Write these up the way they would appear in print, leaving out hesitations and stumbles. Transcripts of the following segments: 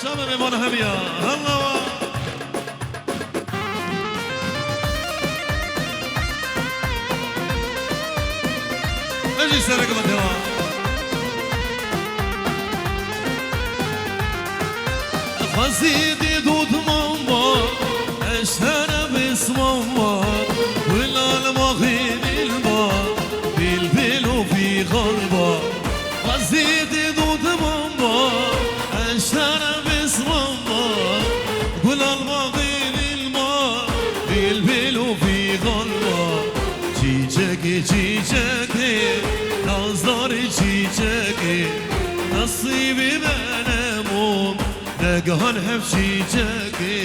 شباب ایمان همیا الله اجي سرق مدوا خزيدي دود ماما اشترى بس ماما ولا المغيب البا بالبلو في قلبا خزيدي دود ماما اشترى بس ماما ولا المغيب البا بالبلو في قلبا چیچکی چیچکی نازداری چیچکی نصیبی منمون نگهان هف چیچکی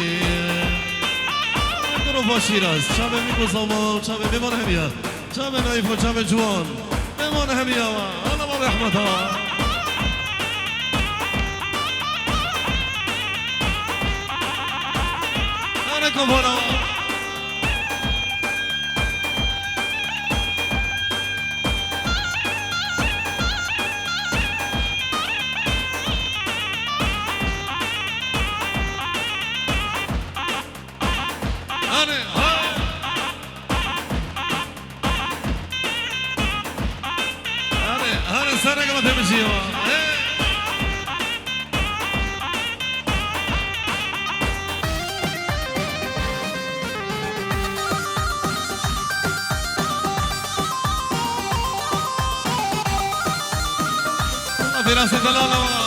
درو با شیراز شب میگو زمان شب میمان همیا شب نایف و شب جوان میمان همیا الله با رحمتا علیکم بالا سرق ما تمشي في راس دلاله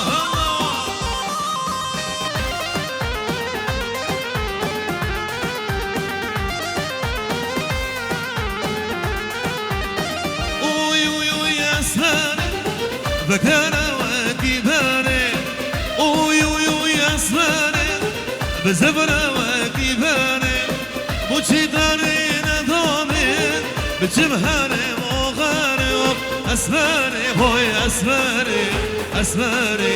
بكرة وكباري اوي اوي اوي اسماني بزبرة وكباري بوشي داري ندامين بجمهري مغاري اسماني بوي اسماني اسماني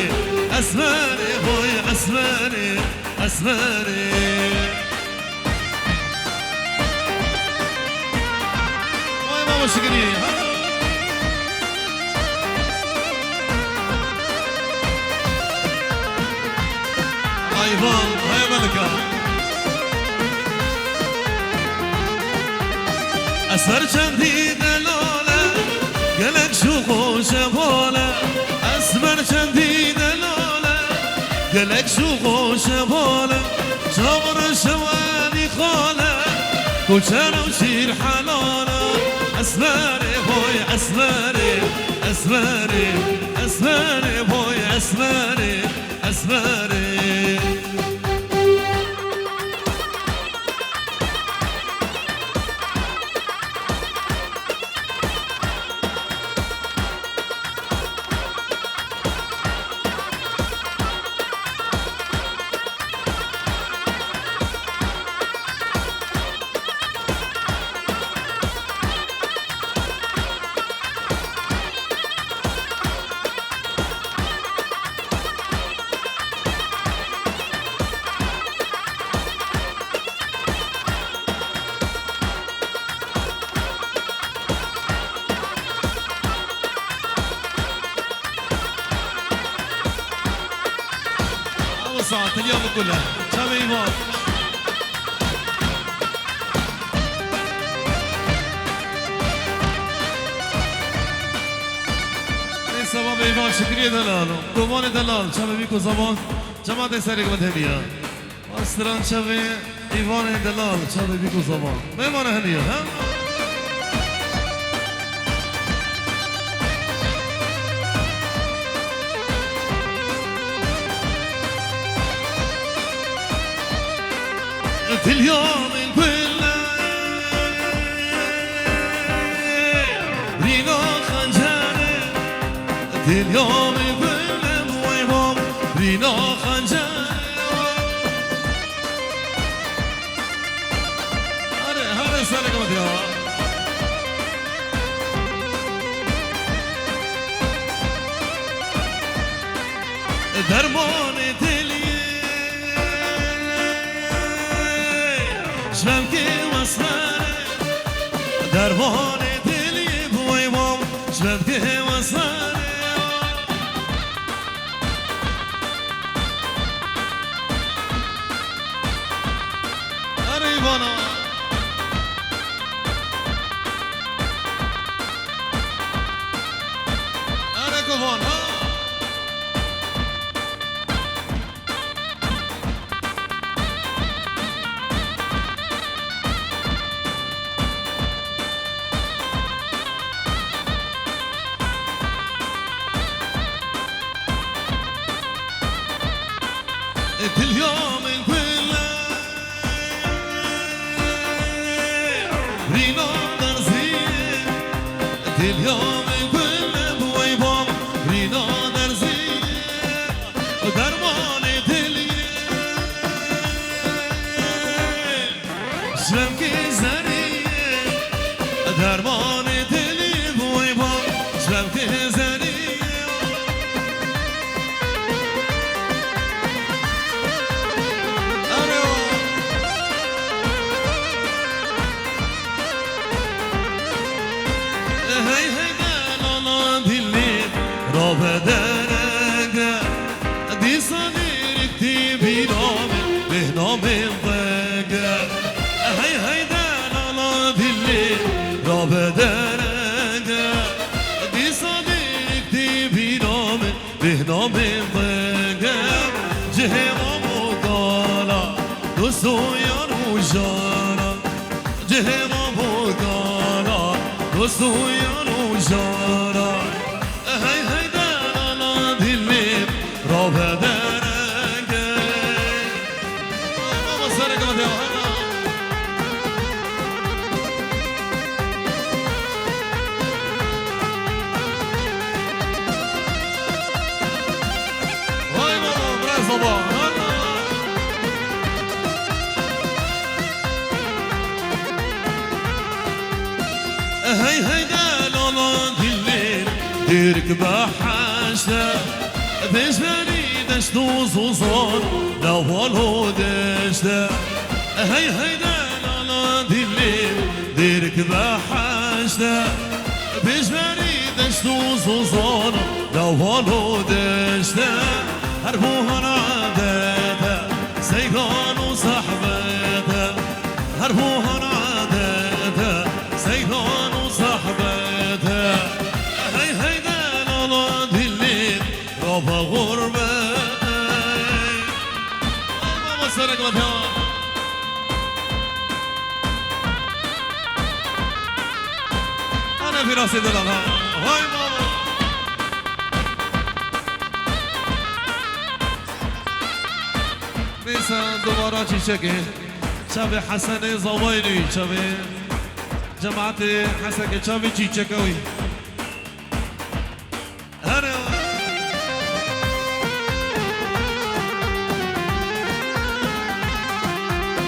اسماني بوي اسماني اسماني وي ماما شكري ايضان هاي ملكة أسر چندی دلاله گلک شو خوش باله اسمر چندی دلاله گلک شو خوش باله شامر شوانی خاله کوچر و شیر حلاله اسمری بوی اسمری اسمری اسمری بوی اسمری اسمری ساعة اليوم كلها شباب إيمان شباب إيمان شكرية دلال دومان دلال شباب بيكو زمان جماعة سرق مدهمية أسران شباب إيمان دلال شباب بيكو زمان ميمان هنية ها اليوم كله رينا خنجره اليوم كله بويهم رينا خنجره هذا سالك مديا درمان شبكي وصلاني دربان دلی بوی مام شبكي وصلاني ایوانا آره کوان ها اليوم كله رينا درزين اليوم كله بويبام رينا درزين درمان دلي شلم كزري درمان دلي بويبام شلم كزري بدرجة دي صديقتي بنام ضجة هي دانا دي الليل راب درجة دي صديقتي بنام ضجة جهة مقالة دوستو يار وجارة جهة مقالة دوستو يار وجارة هي دانا دي الليل راب درجة ماما سرق مديوها هي دانا دي الليل ديرك بحشة بجبري دشتو زوزان لوالو دشتة هي دانا دي الليل ديرك بحشة بجبري دشتو زوزان لوالو دشتة هربوها عادتها سيغان وصحبتها هربوها عادتها سيغان وصحبتها هي دانا دي الليل رابا غربتي ماما سرق مديوها أنا في راسي دلالها هاي ماما نیسان دوباره چی چکه شب حسن زوایری شب جماعت حسن که شب چی چکوی هره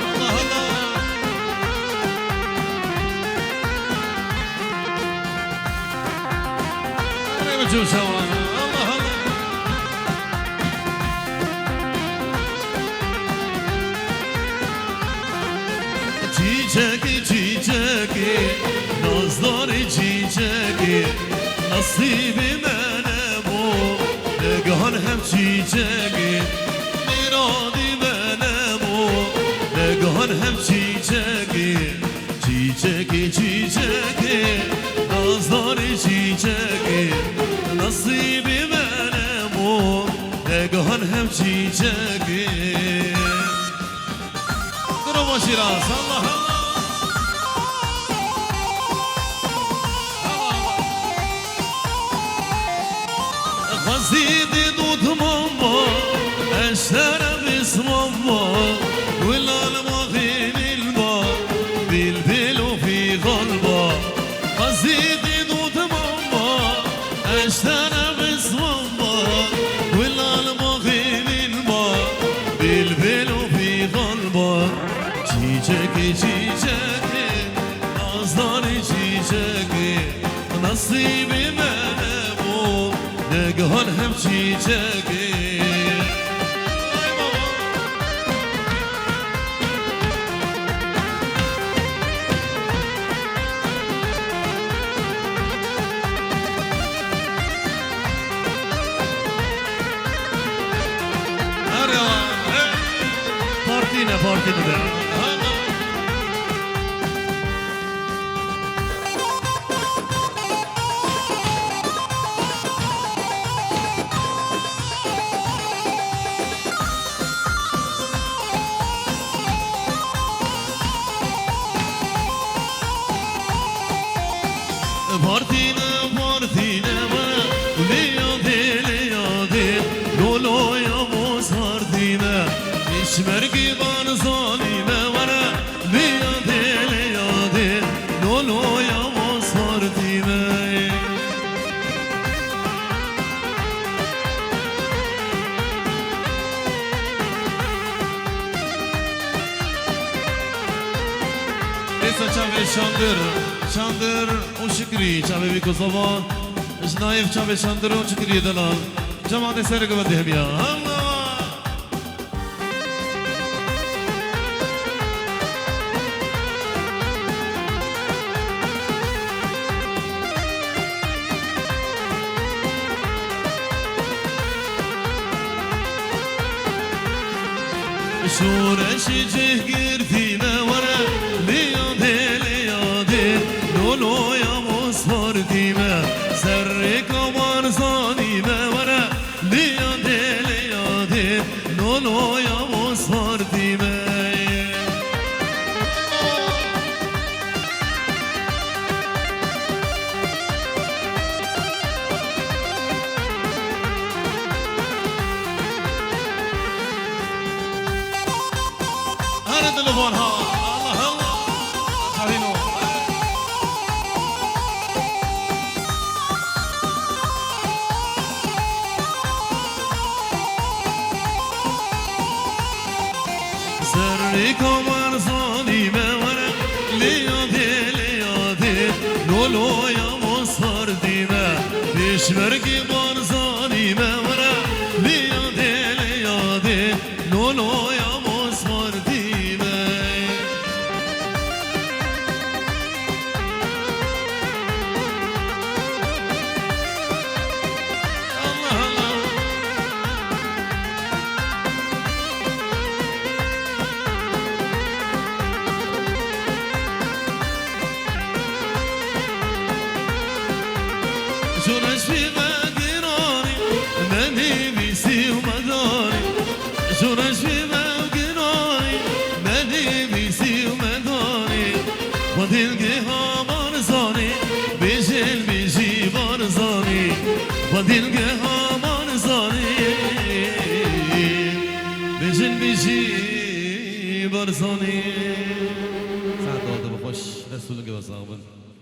الله الله هره بجو شوانا الله الله چیچکی نازداری چیچکی نصیبی منه بو نگهان هم چیچکی میرادی منه بو نگهان هم چیچکی چیچکی چیچکی نازداری چیچکی نصیبی منه بو نگهان هم چیچکی درو باشی راست الله الله زيدي دود ماما اشترى باسم ماما والعالم غير الماء بالبلو في قلبه زيدي دود ماما اشترى باسم ماما والعالم غير الماء بالبلو في قلبه چیچکی چیچکی نازداری چیچکی نصیبی منه بو نگهان هم چیچکی پارتینه پارتینه پارتینه ورا لیاده لولویا مزاردینه işmergi var zalime ورا لیاده لولویا مزاردینه چاوی شاندر و شکری چاوی بی کزوان جنایف چاوی شاندر و شکری دلال جماعت سرگ و دهمیا الله شورشی جهگیردینه ورا لیاده لولویا مصفردیمه سر کمار زانیمه ورا لیاده لولویا مصفردیمه تلفون ها الله الله خلينو سري كمر ظالمة ورا لياده لولو يا مصفر ديما بيشمركي بار ظالمة ورا لياده لولو يا مصفر ديما شورش في مقراني مني بيسي ومداري شورش في مقراني مني بيسي ومداري ودلقها مرزاني بيجل بيجي برزاني ودلقها مرزاني بيجل بيجي برزاني سعد داده بخوش رسولك بسامن